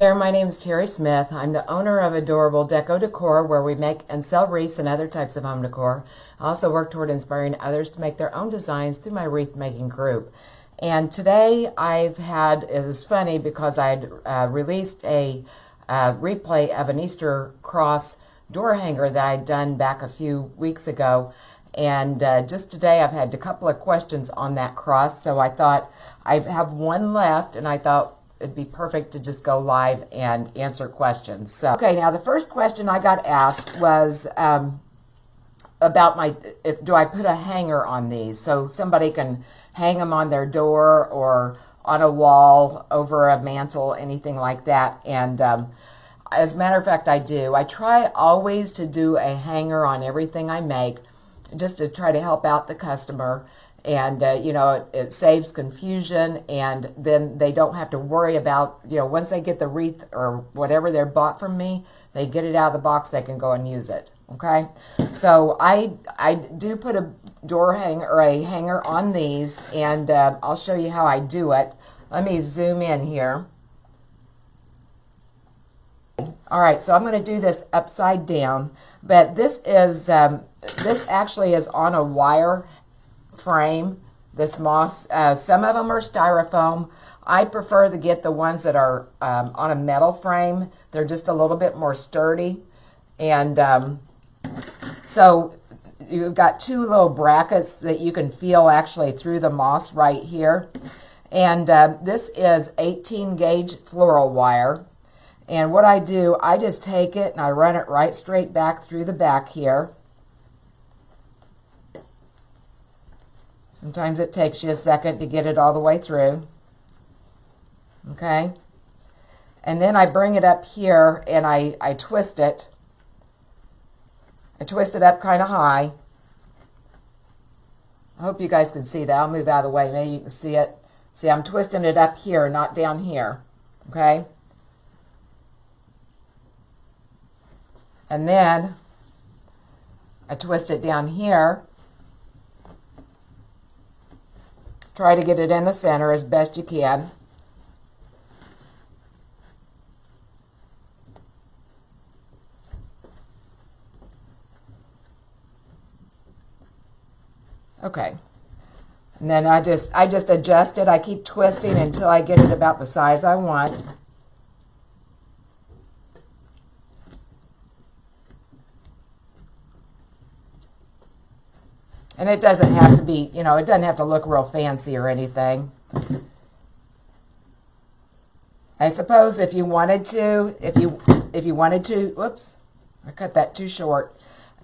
There, my name is Teri Smith. I'm the owner of Adorable Deco Decor, where we make and sell wreaths and other types of home decor. I also work toward inspiring others to make their own designs through my wreath making group. And today it was funny because I'd released a replay of an Easter cross door hanger that I'd done back a few weeks ago. And just today I've had a couple of questions on that cross, so I thought I have one left, and I thought it'd be perfect to just go live and answer questions. So, okay, now the first question I got asked was about do I put a hanger on these so somebody can hang them on their door or on a wall, over a mantle, anything like that. And as a matter of fact, I do. I try always to do a hanger on everything I make, just to try to help out the customer. And, it saves confusion, and then they don't have to worry about, once they get the wreath or whatever they're bought from me, they get it out of the box, they can go and use it, okay? So I do put a door hanger or a hanger on these, and I'll show you how I do it. Let me zoom in here. All right, so I'm going to do this upside down, but this actually is on a wire frame, this moss. Some of them are styrofoam. I prefer to get the ones that are on a metal frame. They're just a little bit more sturdy. And so you've got two little brackets that you can feel actually through the moss right here. And this is 18 gauge floral wire. And what I do, I just take it and I run it right straight back through the back here. Sometimes it takes you a second to get it all the way through. Okay? And then I bring it up here and I twist it. I twist it up kind of high. I hope you guys can see that. I'll move out of the way. Maybe you can see it. See, I'm twisting it up here, not down here. Okay? And then I twist it down here. Try to get it in the center as best you can. Okay. And then I just adjust it. I keep twisting until I get it about the size I want. And it doesn't have to be, it doesn't have to look real fancy or anything. I suppose if you wanted to, whoops, I cut that too short.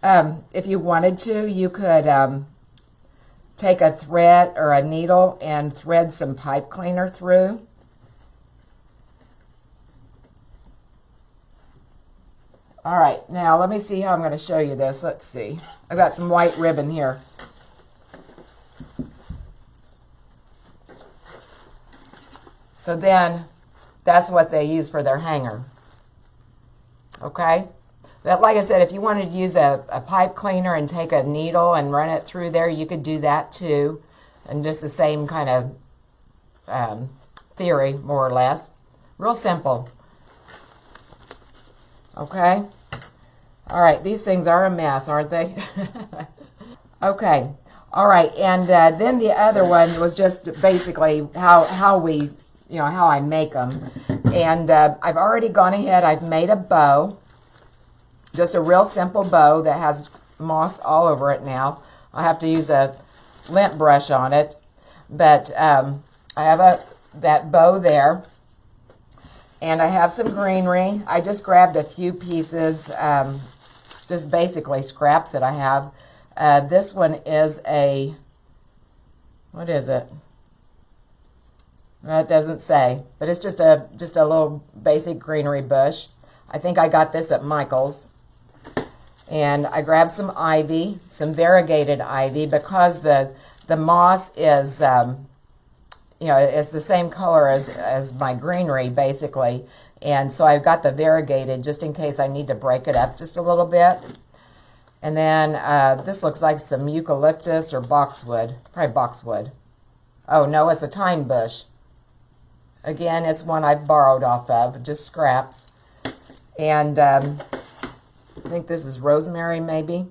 If you wanted to, you could take a thread or a needle and thread some pipe cleaner through. All right, now let me see how I'm going to show you this. Let's see. I've got some white ribbon here. So then, that's what they use for their hanger. Okay? But like I said, if you wanted to use a pipe cleaner and take a needle and run it through there, you could do that too. And just the same kind of theory, more or less. Real simple. Okay? All right, these things are a mess, aren't they? Okay. All right, and then the other one was just basically how I make them. And I've already gone ahead, I've made a bow. Just a real simple bow that has moss all over it now. I have to use a lint brush on it. But I have that bow there. And I have some greenery. I just grabbed a few pieces, just basically scraps that I have. This one is what is it? It doesn't say, but it's just a little basic greenery bush. I think I got this at Michael's. And I grabbed some ivy, some variegated ivy, because the moss is, it's the same color as my greenery, basically. And so I've got the variegated just in case I need to break it up just a little bit. And then this looks like some eucalyptus or boxwood, probably boxwood. Oh, no, it's a thyme bush. Again, it's one I've borrowed off of, just scraps. And I think this is rosemary, maybe.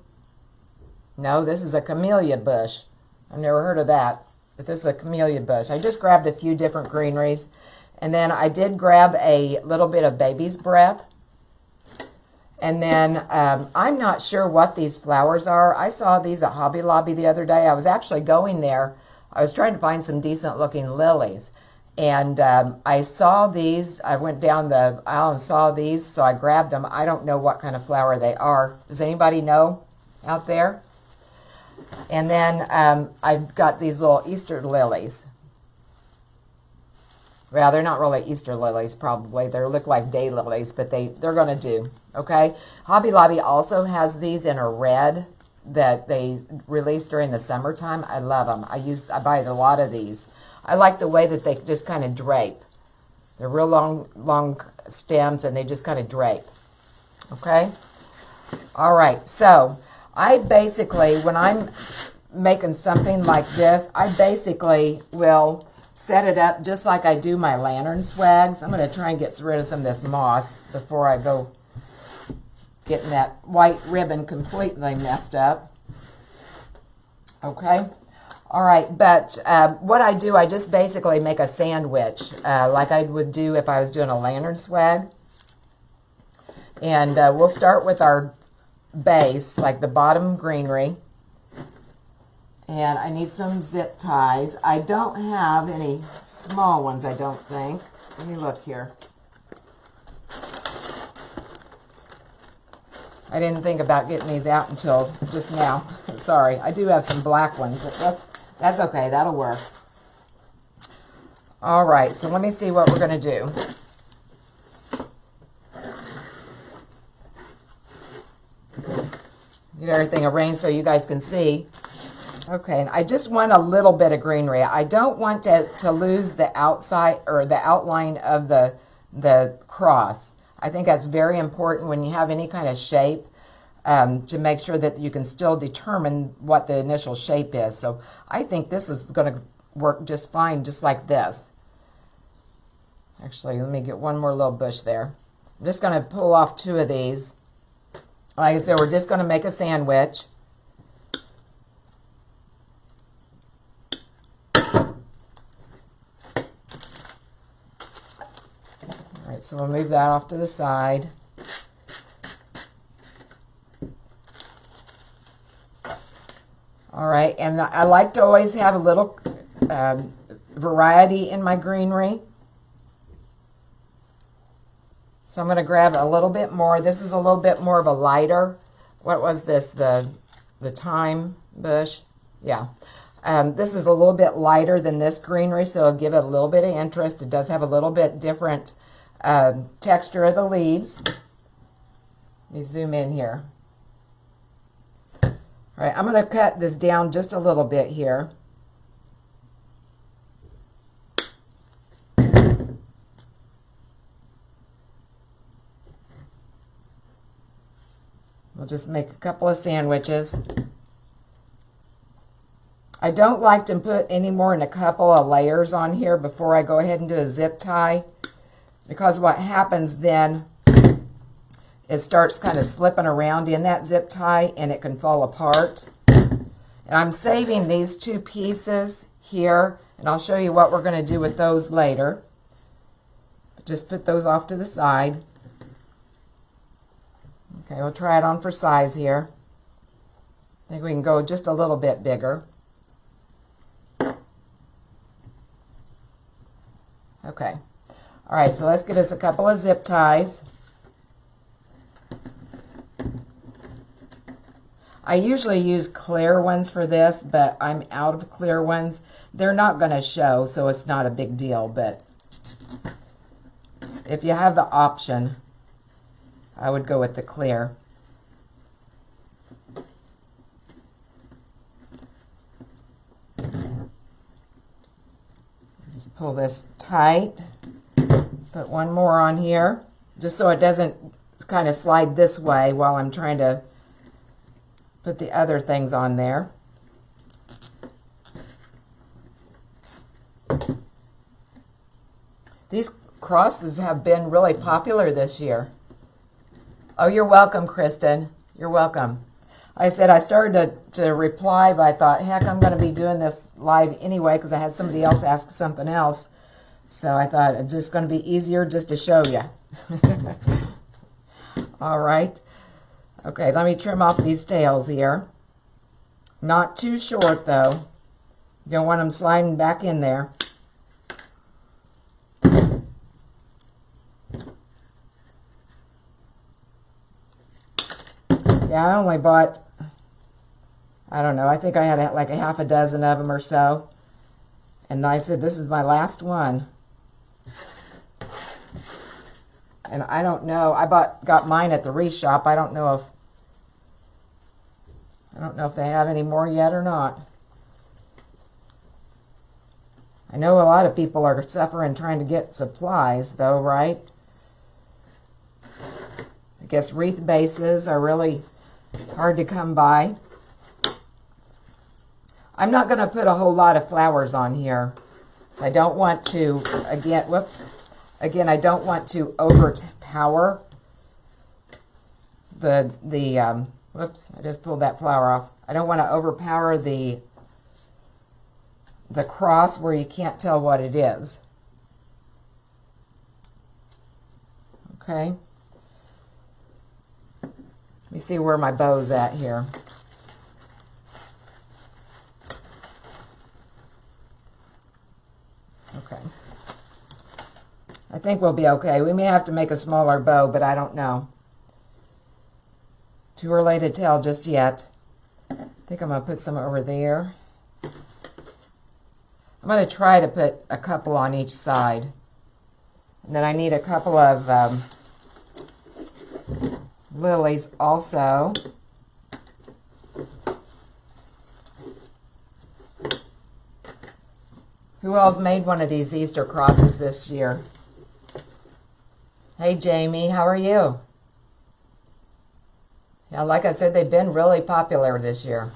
No, this is a camellia bush. I've never heard of that, but this is a camellia bush. I just grabbed a few different greeneries. And then I did grab a little bit of baby's breath. And then I'm not sure what these flowers are. I saw these at Hobby Lobby the other day. I was actually going there. I was trying to find some decent looking lilies. And I saw these. I went down the aisle and saw these, so I grabbed them. I don't know what kind of flower they are. Does anybody know out there? And then I've got these little Easter lilies. Well, they're not really Easter lilies, probably. They look like day lilies, but they're going to do, okay? Hobby Lobby also has these in a red that they release during the summertime. I love them. I buy a lot of these. I like the way that they just kind of drape. They're real long stems, and they just kind of drape, okay? All right, so I basically, when I'm making something like this, I basically will set it up just like I do my lantern swags. I'm going to try and get rid of some of this moss before I go getting that white ribbon completely messed up. Okay? All right, but what I do, I just basically make a sandwich like I would do if I was doing a lantern swag. And we'll start with our base, like the bottom greenery. And I need some zip ties. I don't have any small ones, I don't think. Let me look here. I didn't think about getting these out until just now. Sorry, I do have some black ones. But that's okay, that'll work. All right, so let me see what we're going to do. Get everything arranged so you guys can see. Okay, and I just want a little bit of greenery. I don't want to lose the outside or the outline of the cross. I think that's very important when you have any kind of shape to make sure that you can still determine what the initial shape is. So I think this is going to work just fine, just like this. Actually, let me get one more little bush there. I'm just going to pull off two of these. Like I said, we're just going to make a sandwich. So we'll move that off to the side. All right, and I like to always have a little variety in my greenery. So I'm going to grab a little bit more. This is a little bit more of a lighter. What was this? The thyme bush? Yeah. This is a little bit lighter than this greenery, so it'll give it a little bit of interest. It does have a little bit different texture of the leaves. Let me zoom in here. All right, I'm going to cut this down just a little bit here. We'll just make a couple of sandwiches. I don't like to put any more than a couple of layers on here before I go ahead and do a zip tie. Because what happens then, it starts kind of slipping around in that zip tie and it can fall apart. And I'm saving these two pieces here, and I'll show you what we're going to do with those later. Just put those off to the side. Okay, we'll try it on for size here. I think we can go just a little bit bigger. Okay. All right, so let's get us a couple of zip ties. I usually use clear ones for this, but I'm out of clear ones. They're not going to show, so it's not a big deal, but if you have the option, I would go with the clear. Just pull this tight. Put one more on here, just so it doesn't kind of slide this way while I'm trying to put the other things on there. These crosses have been really popular this year. Oh, you're welcome, Kristen. You're welcome. I said I started to reply, but I thought, heck, I'm going to be doing this live anyway because I had somebody else ask something else. So I thought it's just going to be easier just to show you. All right. Okay, let me trim off these tails here. Not too short, though. You don't want them sliding back in there. Yeah, I only bought, I don't know, I think I had like a half a dozen of them or so. And I said, this is my last one. And I don't know, got mine at the Wreath shop. I don't know if they have any more yet or not. I know a lot of people are suffering trying to get supplies though, right? I guess wreath bases are really hard to come by. I'm not going to put a whole lot of flowers on here. So I don't want to, again, I don't want to overpower whoops, I just pulled that flower off. I don't want to overpower the cross where you can't tell what it is. Okay. Let me see where my bow's at here. Okay. I think we'll be okay. We may have to make a smaller bow, but I don't know. Too early to tell just yet. I think I'm going to put some over there. I'm going to try to put a couple on each side. And then I need a couple of lilies also. Who else made one of these Easter crosses this year? Hey, Jamie, how are you? Yeah, like I said, they've been really popular this year.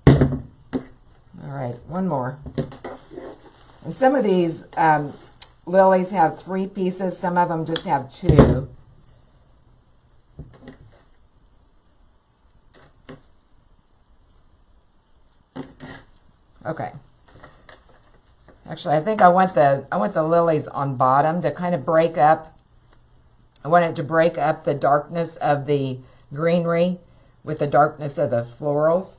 All right, one more. And some of these lilies have 3 pieces. Some of them just have 2. Okay. Actually, I think I want the lilies on bottom to kind of break up. I want it to break up the darkness of the greenery with the darkness of the florals.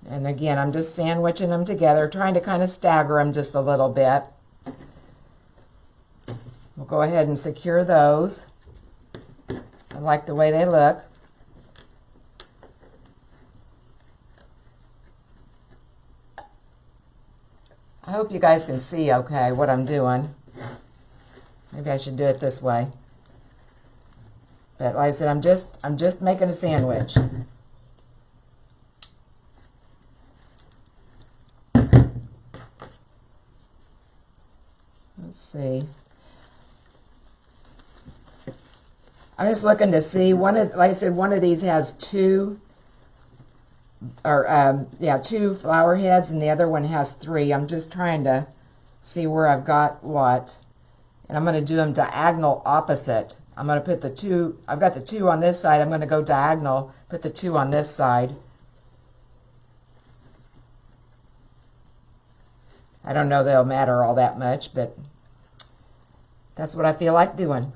And again, I'm just sandwiching them together, trying to kind of stagger them just a little bit. We'll go ahead and secure those. I like the way they look. I hope you guys can see okay what I'm doing. Maybe I should do it this way. But like I said, I'm just making a sandwich. Let's see. I'm just looking to see like I said, one of these has 2 flower heads, and the other one has 3. I'm just trying to see where I've got what, and I'm going to do them diagonal opposite. I'm going to put the 2. I've got the 2 on this side. I'm going to go diagonal, put the 2 on this side. I don't know they'll matter all that much, but that's what I feel like doing.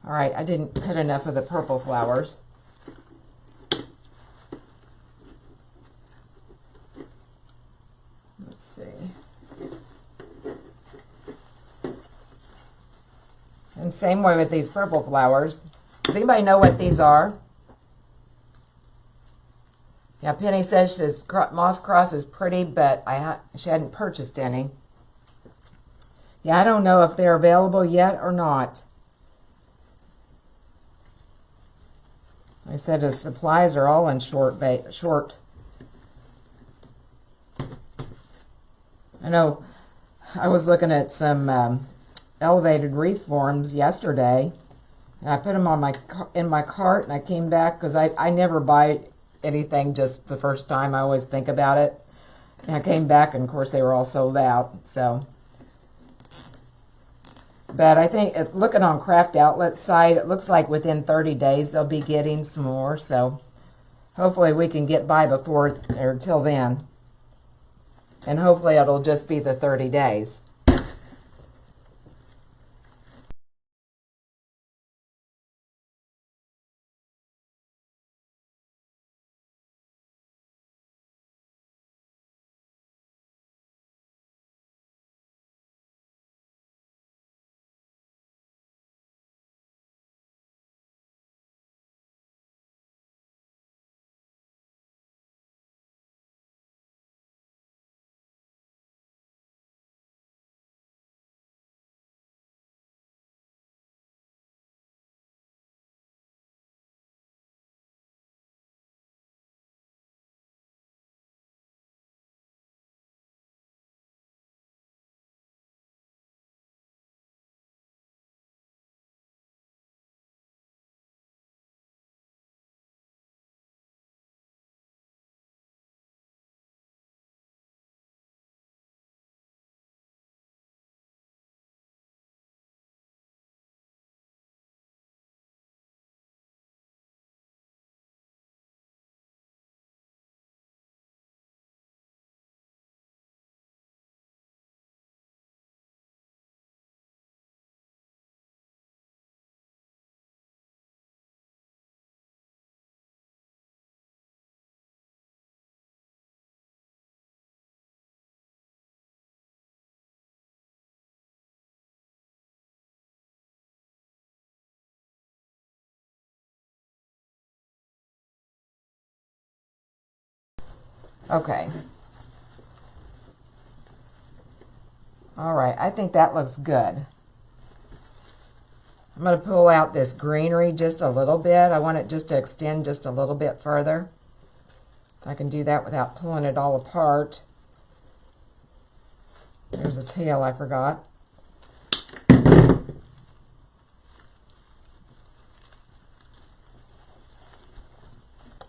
All right, I didn't put enough of the purple flowers. Let's see. And same way with these purple flowers. Does anybody know what these are? Yeah, Penny says this moss cross is pretty, but she hadn't purchased any. Yeah, I don't know if they're available yet or not. I said the supplies are all in short. I know I was looking at some elevated wreath forms yesterday. And I put them on in my cart, and I came back because I never buy anything just the first time. I always think about it. And I came back, and of course they were all sold out. So, but I think looking on Craft Outlet's site, it looks like within 30 days they'll be getting some more. So hopefully we can get by before or till then. And hopefully it'll just be the 30 days. Okay. All right, I think that looks good. I'm going to pull out this greenery just a little bit. I want it just to extend just a little bit further. I can do that without pulling it all apart. There's a tail I forgot.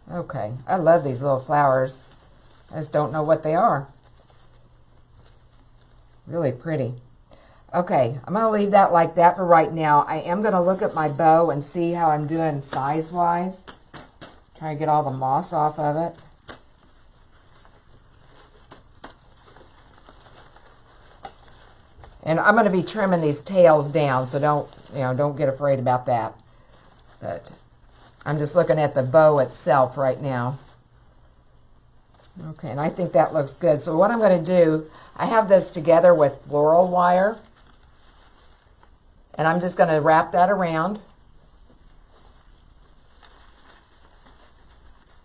Okay, I love these little flowers. I just don't know what they are. Really pretty. Okay, I'm going to leave that like that for right now. I am going to look at my bow and see how I'm doing size-wise. Try to get all the moss off of it. And I'm going to be trimming these tails down, so don't get afraid about that. But I'm just looking at the bow itself right now. Okay, and I think that looks good. So what I'm going to do, I have this together with floral wire. And I'm just going to wrap that around.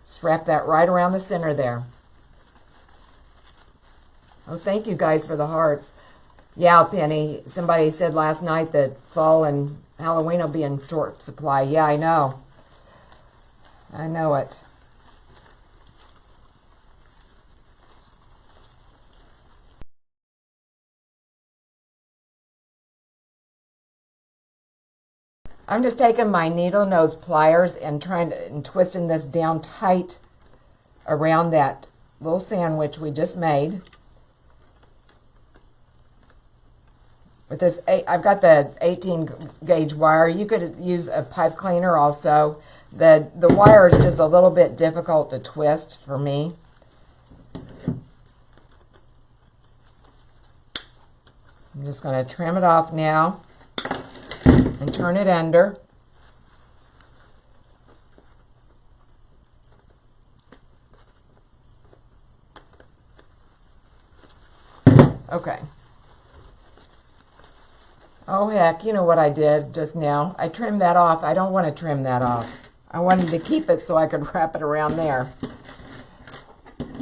Just wrap that right around the center there. Oh, thank you guys for the hearts. Yeah, Penny, somebody said last night that fall and Halloween will be in short supply. Yeah, I know. I know it. I'm just taking my needle nose pliers and twisting this down tight around that little sandwich we just made. With this, I've got the 18 gauge wire. You could use a pipe cleaner also. The wire is just a little bit difficult to twist for me. I'm just going to trim it off now and turn it under. Okay. Oh heck, you know what I did just now? I trimmed that off. I don't want to trim that off. I wanted to keep it so I could wrap it around there.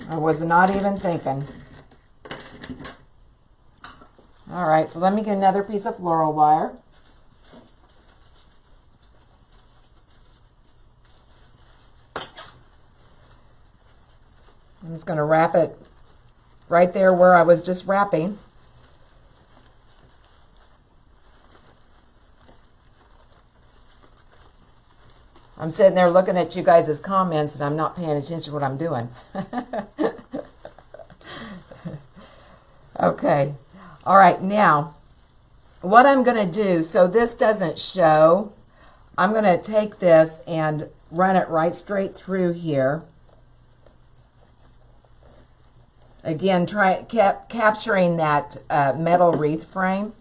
I was not even thinking. All right, so let me get another piece of floral wire. I'm just going to wrap it right there where I was just wrapping. I'm sitting there looking at you guys' comments and I'm not paying attention to what I'm doing. Okay. All right, now, what I'm going to do, so this doesn't show, I'm going to take this and run it right straight through here. Again, capturing that metal wreath frame.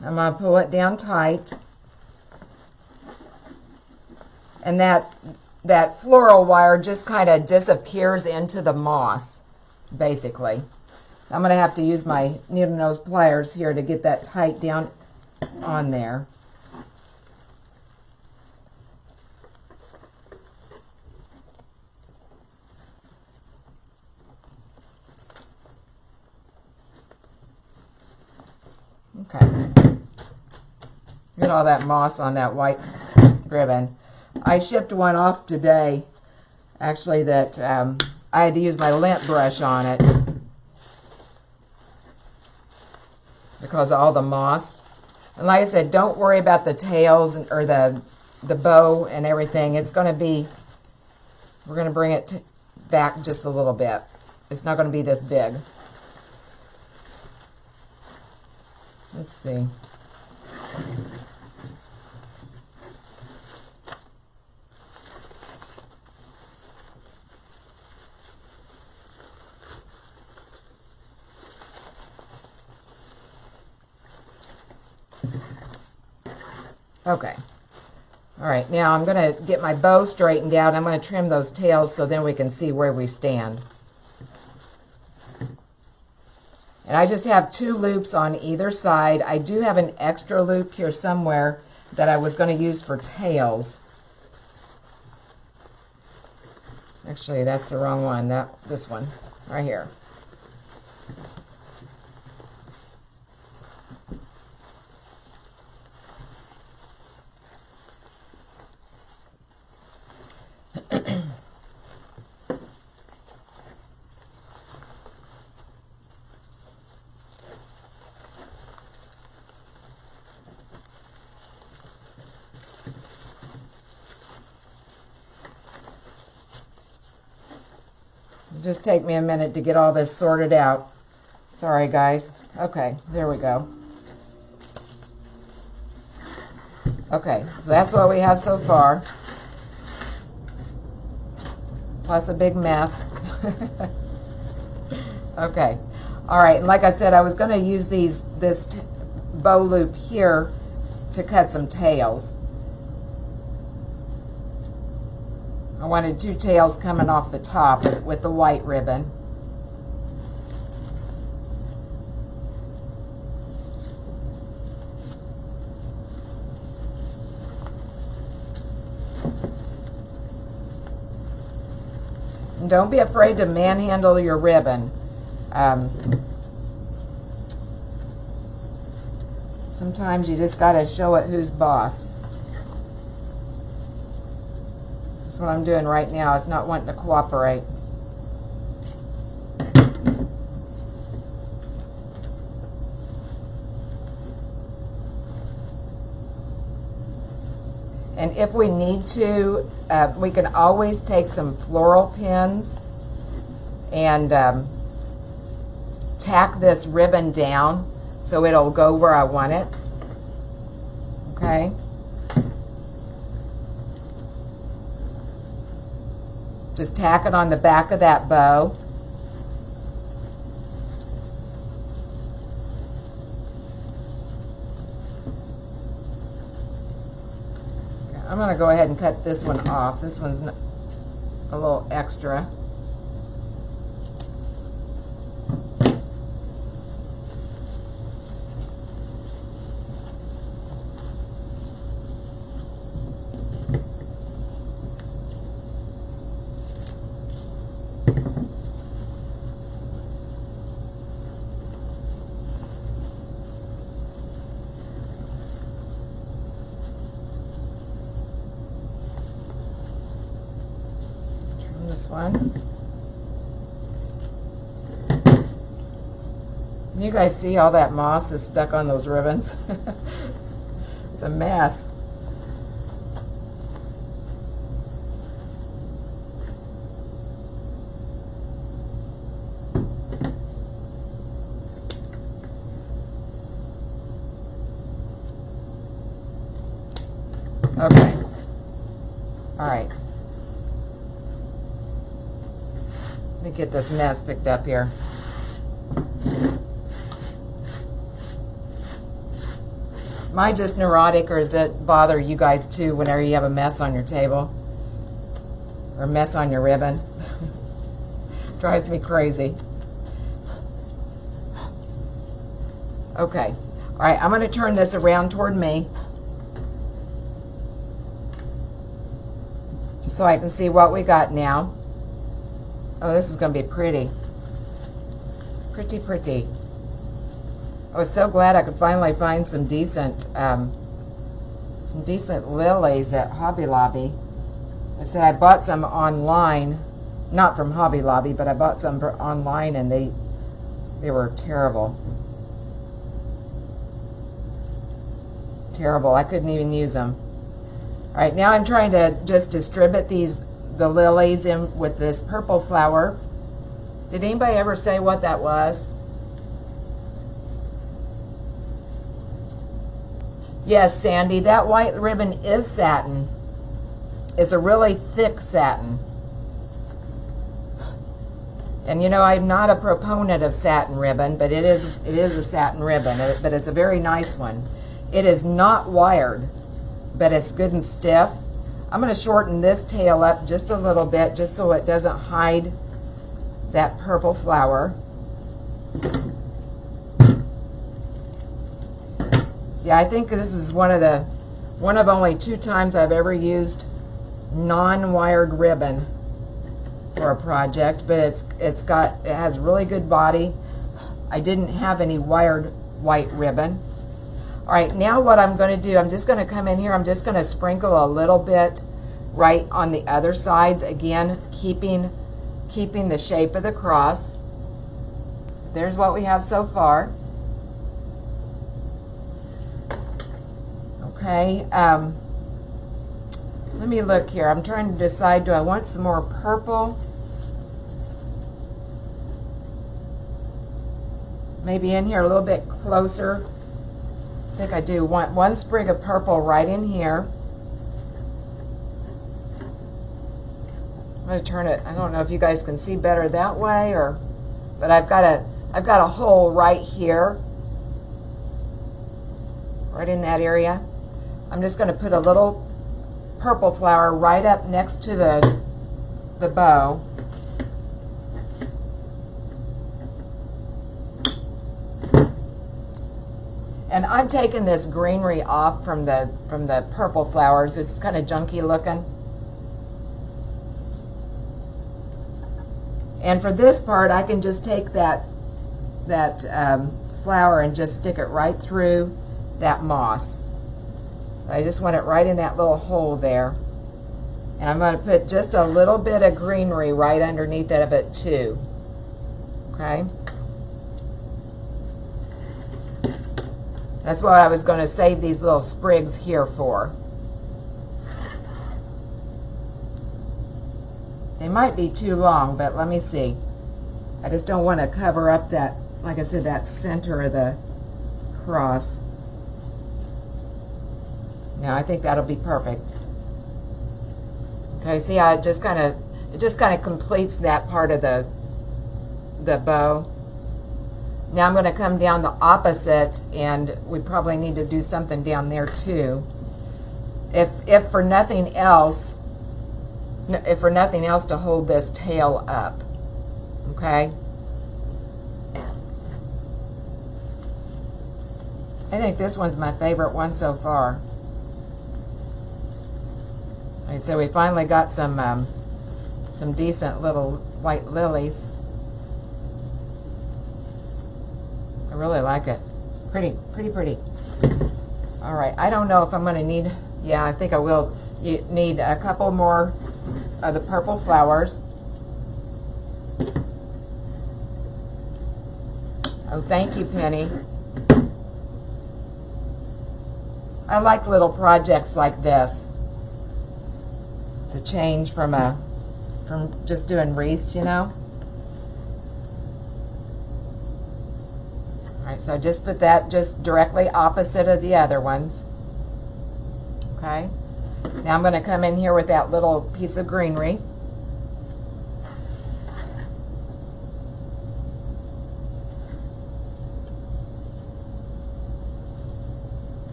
I'm going to pull it down tight. And that floral wire just kind of disappears into the moss, basically. I'm going to have to use my needle nose pliers here to get that tight down on there. Okay. Get all that moss on that white ribbon. I shipped one off today, actually, that I had to use my lint brush on it because of all the moss. And like I said, don't worry about the tails or the bow and everything. It's going to be, we're going to bring it back just a little bit. It's not going to be this big. Let's see. Okay. All right, now I'm going to get my bow straightened out. I'm going to trim those tails so then we can see where we stand. And I just have 2 loops on either side. I do have an extra loop here somewhere that I was going to use for tails. Actually, that's the wrong one. This one, right here. Just take me a minute to get all this sorted out. Sorry, guys. Okay, there we go. Okay, so that's what we have so far. Plus a big mess. Okay. All right, and like I said, I was going to use this bow loop here to cut some tails. I wanted 2 tails coming off the top with the white ribbon. And don't be afraid to manhandle your ribbon. Sometimes you just got to show it who's boss. That's what I'm doing right now. It's not wanting to cooperate. And if we need to, we can always take some floral pins and tack this ribbon down so it'll go where I want it. Okay? Just tack it on the back of that bow. I'm going to go ahead and cut this one off. This one's a little extra. this one. Can you guys see all that moss is stuck on those ribbons? It's a mess. Okay. All right. Let me get this mess picked up here. Am I just neurotic, or does it bother you guys too whenever you have a mess on your table? Or a mess on your ribbon? Drives me crazy. Okay. All right, I'm going to turn this around toward me, just so I can see what we got now. Oh, this is going to be pretty. Pretty, pretty. I was so glad I could finally find some decent lilies at Hobby Lobby. I said I bought some online, not from Hobby Lobby, but I bought some online, and they were terrible. Terrible. I couldn't even use them. All right, now I'm trying to just distribute the lilies in with this purple flower. Did anybody ever say what that was? Yes, Sandy, that white ribbon is satin. It's a really thick satin. And you know, I'm not a proponent of satin ribbon, but it is a satin ribbon, but it's a very nice one. It is not wired, but it's good and stiff. I'm going to shorten this tail up just a little bit, just so it doesn't hide that purple flower. Yeah, I think this is one of only 2 times I've ever used non-wired ribbon for a project, but it has really good body. I didn't have any wired white ribbon. All right, now what I'm going to do, I'm just going to come in here, I'm just going to sprinkle a little bit right on the other sides, again keeping the shape of the cross. There's what we have so far. Okay, let me look here. I'm trying to decide, do I want some more purple? Maybe in here a little bit closer. I think I do want one sprig of purple right in here. I'm going to turn it, I don't know if you guys can see better that way, but I've got a hole right here, right in that area. I'm just going to put a little purple flower right up next to the bow. And I'm taking this greenery off from the purple flowers. It's kind of junky looking. And for this part, I can just take that flower and just stick it right through that moss. I just want it right in that little hole there. And I'm going to put just a little bit of greenery right underneath of it too. Okay? That's what I was going to save these little sprigs here for. They might be too long, but let me see. I just don't want to cover up that, like I said, that center of the cross. Now I think that'll be perfect. Okay, see how it just kind of completes that part of the bow. Now I'm going to come down the opposite, and we probably need to do something down there too. If for nothing else to hold this tail up. Okay? I think this one's my favorite one so far. Like I said, we finally got some decent little white lilies. I really like it. It's pretty, pretty, pretty. All right, I don't know if I'm going to need, yeah, I think I will need a couple more of the purple flowers. Oh, thank you, Penny. I like little projects like this. It's a change from just doing wreaths, you know. All right, so just put that just directly opposite of the other ones. Okay. Now I'm going to come in here with that little piece of greenery.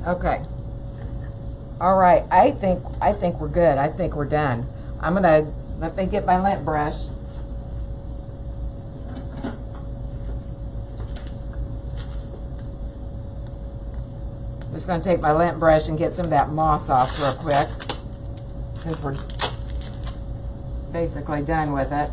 Okay. All right. I think we're good. I think we're done. Let me get my lint brush. Just going to take my lint brush and get some of that moss off real quick, since we're basically done with it.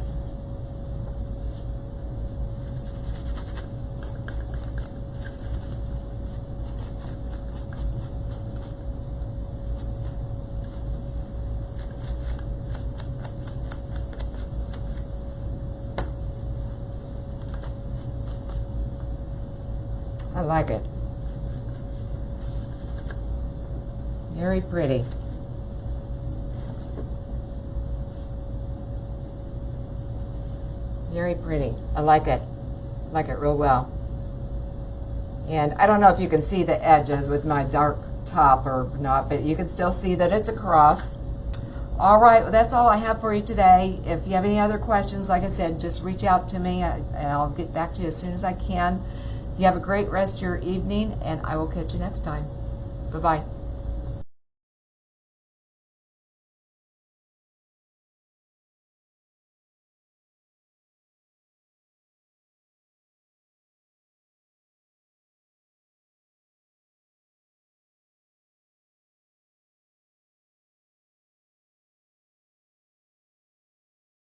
I like it. Very pretty. Very pretty. I like it. I like it real well. And I don't know if you can see the edges with my dark top or not, but you can still see that it's a cross. All right, well, that's all I have for you today. If you have any other questions, like I said, just reach out to me and I'll get back to you as soon as I can. You have a great rest of your evening, and I will catch you next time. Bye-bye.